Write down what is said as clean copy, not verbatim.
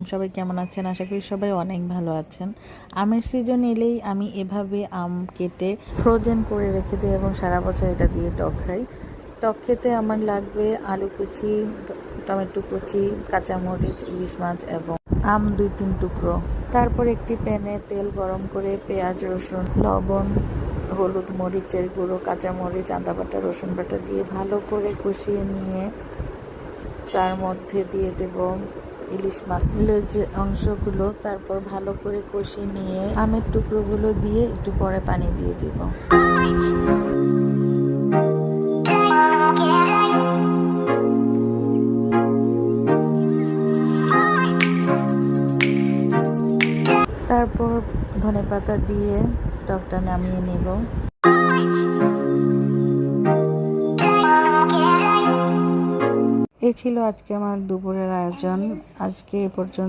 সবাই কেমন আছেন? আশা করি সবাই অনেক ভালো আছেন। আমের সিজন এলেই আমি এভাবে আম কেটে ফ্রোজেন করে রেখে দিই এবং সারা বছর এটা দিয়ে টক খাই। টক খেতে আমার লাগবে আলু কুচি, টমেটো কুচি, কাঁচামরিচ, ইলিশ মাছ এবং আম 2-3 টুকরো। তারপর একটি প্যানে তেল গরম করে পেঁয়াজ, রসুন, লবণ, হলুদ, মরিচের গুঁড়ো, কাঁচামরিচ, আদা বাটা, রসুন বাটা দিয়ে ভালো করে কষিয়ে নিয়ে তার মধ্যে দিয়ে দেব ইলিশ মাছের যে অংশগুলো, তারপর ভালো করে কষিয়ে নিয়ে আমের টুকরোগুলো দিয়ে একটু পরে পানি দিয়ে দিব। তারপর ধনেপাতা দিয়ে টকটা নামিয়ে নেব। এই ছিল আজকে আমার দুপুরের আয়োজন। আজকে এ পর্যন্ত।